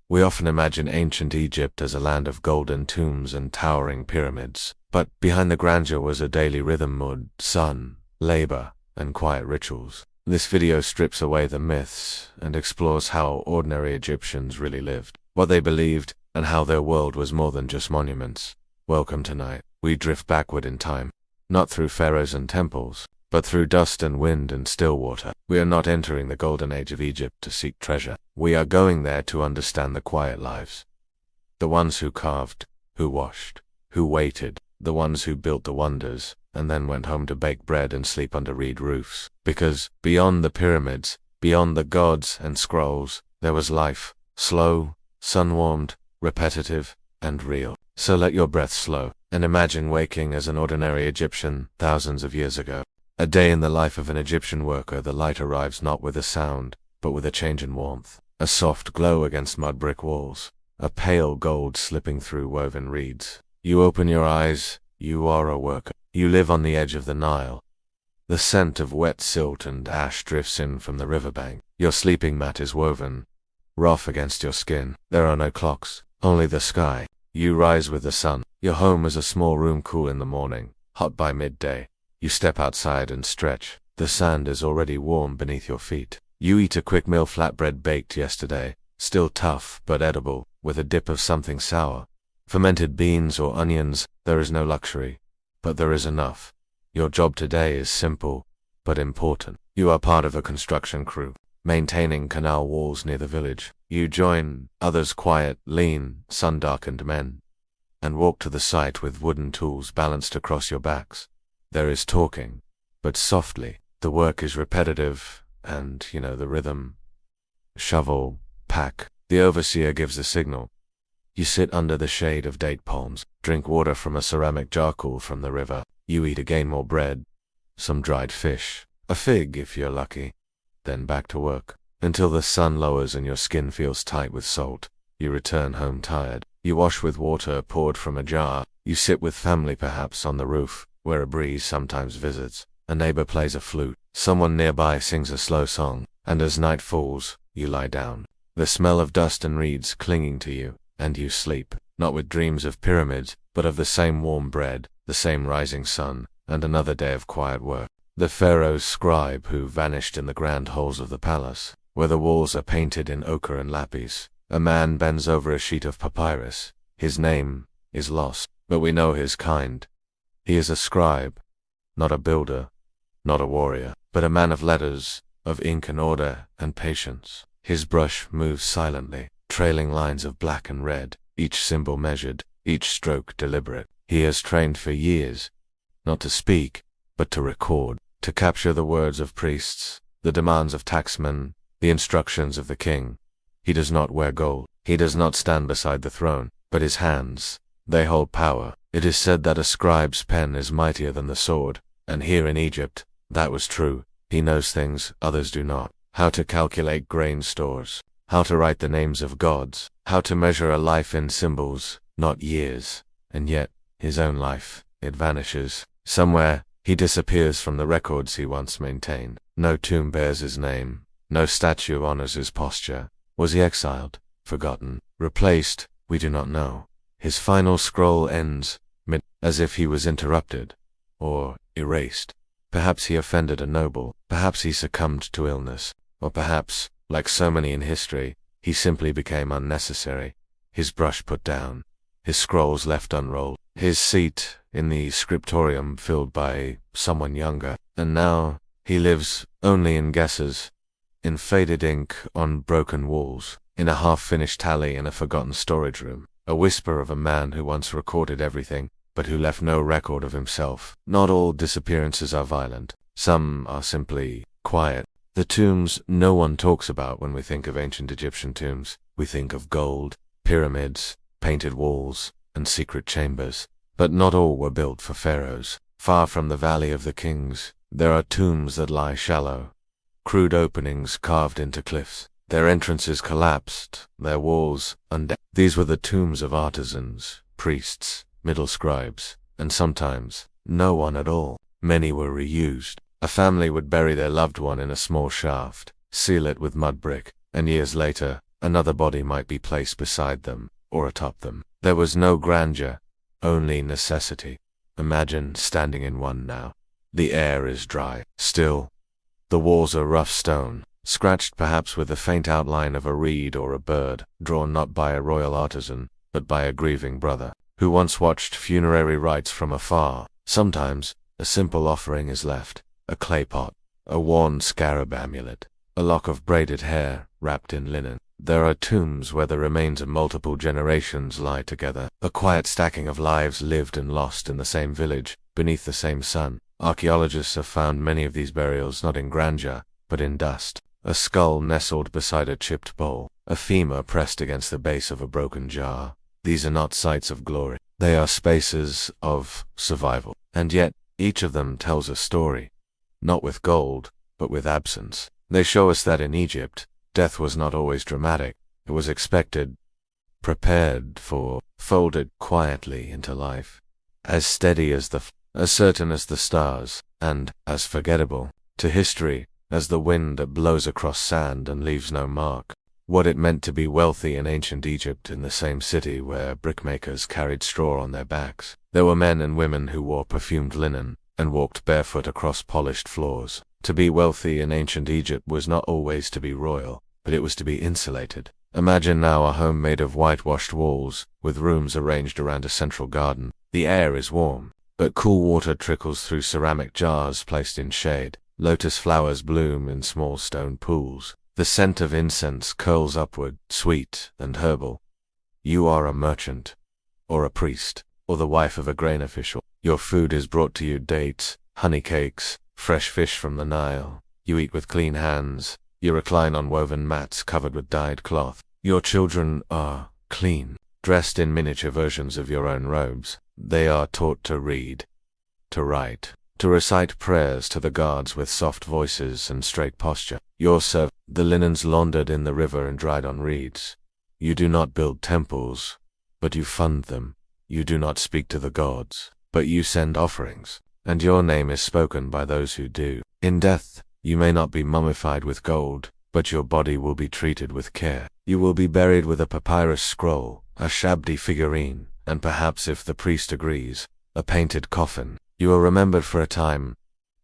We often imagine ancient Egypt as a land of golden tombs and towering pyramids, but behind the grandeur was a daily rhythm: mud, sun, labor, and quiet rituals. This video strips away the myths and explores how ordinary Egyptians really lived, what they believed, and how their world was more than just monuments. Welcome tonight. We drift backward in time, not through pharaohs and temples, but through dust and wind and still water. We are not entering the golden age of Egypt to seek treasure. We are going there to understand the quiet lives. The ones who carved, who washed, who waited, the ones who built the wonders, and then went home to bake bread and sleep under reed roofs. Because beyond the pyramids, beyond the gods and scrolls, there was life, slow, sun-warmed, repetitive, and real. So let your breath slow, and imagine waking as an ordinary Egyptian thousands of years ago. A day in the life of an Egyptian worker. The light arrives not with a sound, but with a change in warmth. A soft glow against mud brick walls. A pale gold slipping through woven reeds. You open your eyes, you are a worker. You live on the edge of the Nile. The scent of wet silt and ash drifts in from the riverbank. Your sleeping mat is woven, rough against your skin. There are no clocks, only the sky. You rise with the sun. Your home is a small room, cool in the morning, hot by midday. You step outside and stretch. The sand is already warm beneath your feet. You eat a quick meal: flatbread baked yesterday, still tough but edible, with a dip of something sour. Fermented beans or onions. There is no luxury, but there is enough. Your job today is simple, but important. You are part of a construction crew, maintaining canal walls near the village. You join others, quiet, lean, sun-darkened men, and walk to the site with wooden tools balanced across your backs. There is talking, but softly. The work is repetitive, and, the rhythm. Shovel, pack. The overseer gives the signal. You sit under the shade of date palms, drink water from a ceramic jar cool from the river. You eat again: more bread, some dried fish, a fig if you're lucky. Then back to work, until the sun lowers and your skin feels tight with salt. You return home tired. You wash with water poured from a jar. You sit with family, perhaps on the roof, where a breeze sometimes visits. A neighbor plays a flute. Someone nearby sings a slow song. And as night falls, you lie down. The smell of dust and reeds clinging to you, and you sleep, not with dreams of pyramids, but of the same warm bread, the same rising sun, and another day of quiet work. The pharaoh's scribe who vanished in the grand halls of the palace, where the walls are painted in ochre and lapis. A man bends over a sheet of papyrus. His name is lost, but we know his kind. He is a scribe, not a builder, not a warrior, but a man of letters, of ink and order and patience. His brush moves silently, trailing lines of black and red, each symbol measured, each stroke deliberate. He has trained for years, not to speak, but to record, to capture the words of priests, the demands of taxmen, the instructions of the king. He does not wear gold. He does not stand beside the throne, but his hands, they hold power. It is said that a scribe's pen is mightier than the sword, and here in Egypt, that was true. He knows things others do not. How to calculate grain stores, how to write the names of gods, how to measure a life in symbols, not years. And yet, his own life, it vanishes. Somewhere, he disappears from the records he once maintained. No tomb bears his name. No statue honors his posture. Was he exiled, forgotten, replaced? We do not know. His final scroll ends as if he was interrupted, or erased. Perhaps he offended a noble. Perhaps he succumbed to illness. Or perhaps, like so many in history, he simply became unnecessary. His brush put down. His scrolls left unrolled. His seat in the scriptorium filled by someone younger. And now, he lives only in guesses, in faded ink on broken walls, in a half-finished tally in a forgotten storage room. A whisper of a man who once recorded everything, but who left no record of himself. Not all disappearances are violent. Some are simply quiet. The tombs no one talks about when we think of ancient Egyptian tombs. We think of gold, pyramids, painted walls, and secret chambers. But not all were built for pharaohs. Far from the Valley of the Kings, there are tombs that lie shallow, crude openings carved into cliffs. Their entrances collapsed, their walls undepth. These were the tombs of artisans, priests, middle scribes, and sometimes no one at all. Many were reused. A family would bury their loved one in a small shaft, seal it with mud brick, and years later, another body might be placed beside them, or atop them. There was no grandeur, only necessity. Imagine standing in one now. The air is dry, still. The walls are rough stone, scratched perhaps with the faint outline of a reed or a bird, drawn not by a royal artisan, but by a grieving brother, who once watched funerary rites from afar. Sometimes, a simple offering is left, a clay pot, a worn scarab amulet, a lock of braided hair wrapped in linen. There are tombs where the remains of multiple generations lie together, a quiet stacking of lives lived and lost in the same village, beneath the same sun. Archaeologists have found many of these burials not in grandeur, but in dust. A skull nestled beside a chipped bowl, a femur pressed against the base of a broken jar. These are not sites of glory. They are spaces of survival. And yet, each of them tells a story. Not with gold, but with absence. They show us that in Egypt, death was not always dramatic. It was expected, prepared for, folded quietly into life. As steady as as certain as the stars, and as forgettable to history as the wind that blows across sand and leaves no mark. What it meant to be wealthy in ancient Egypt, in the same city where brickmakers carried straw on their backs. There were men and women who wore perfumed linen and walked barefoot across polished floors. To be wealthy in ancient Egypt was not always to be royal, but it was to be insulated. Imagine now a home made of whitewashed walls, with rooms arranged around a central garden. The air is warm, but cool water trickles through ceramic jars placed in shade. Lotus flowers bloom in small stone pools. The scent of incense curls upward, sweet and herbal. You are a merchant, or a priest, or the wife of a grain official. Your food is brought to you: dates, honey cakes, fresh fish from the Nile. You eat with clean hands. You recline on woven mats covered with dyed cloth. Your children are clean, dressed in miniature versions of your own robes. They are taught to read, to write, to recite prayers to the gods with soft voices and straight posture. Your the linens laundered in the river and dried on reeds. You do not build temples, but you fund them. You do not speak to the gods, but you send offerings, and your name is spoken by those who do. In death, you may not be mummified with gold, but your body will be treated with care. You will be buried with a papyrus scroll, a shabdi figurine, and perhaps, if the priest agrees, a painted coffin. You are remembered for a time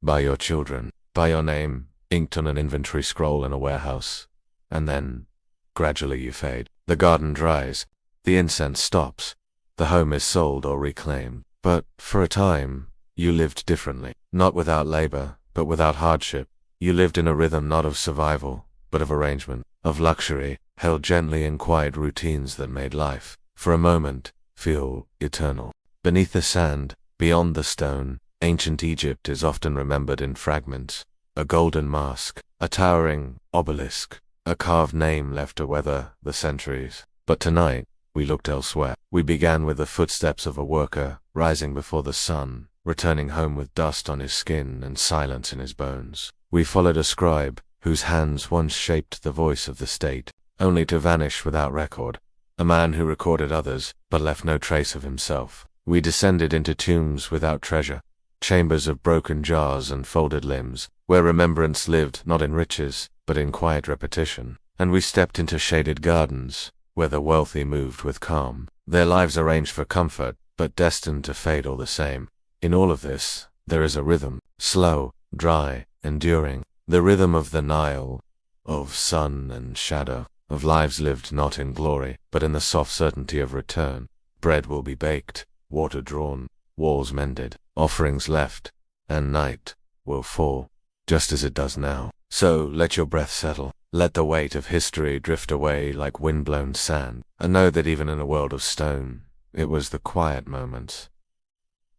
by your children, by your name, inked on an inventory scroll in a warehouse, and then, gradually you fade. The garden dries, the incense stops, the home is sold or reclaimed. But, for a time, you lived differently. Not without labor, but without hardship. You lived in a rhythm not of survival, but of arrangement, of luxury, held gently in quiet routines that made life, for a moment, feel eternal. Beneath the sand, beyond the stone, ancient Egypt is often remembered in fragments. A golden mask, a towering obelisk, a carved name left to weather the centuries. But tonight, we looked elsewhere. We began with the footsteps of a worker, rising before the sun, returning home with dust on his skin and silence in his bones. We followed a scribe, whose hands once shaped the voice of the state, only to vanish without record. A man who recorded others, but left no trace of himself. We descended into tombs without treasure, chambers of broken jars and folded limbs, where remembrance lived not in riches, but in quiet repetition. And we stepped into shaded gardens, where the wealthy moved with calm, their lives arranged for comfort, but destined to fade all the same. In all of this, there is a rhythm, slow, dry, enduring, the rhythm of the Nile, of sun and shadow, of lives lived not in glory, but in the soft certainty of return. Bread will be baked, water drawn, walls mended, offerings left, and night will fall, just as it does now. So let your breath settle. Let the weight of history drift away like wind-blown sand, and know that even in a world of stone, it was the quiet moments,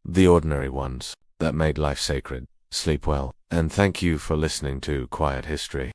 the ordinary ones, that made life sacred. Sleep well, and thank you for listening to Quiet History.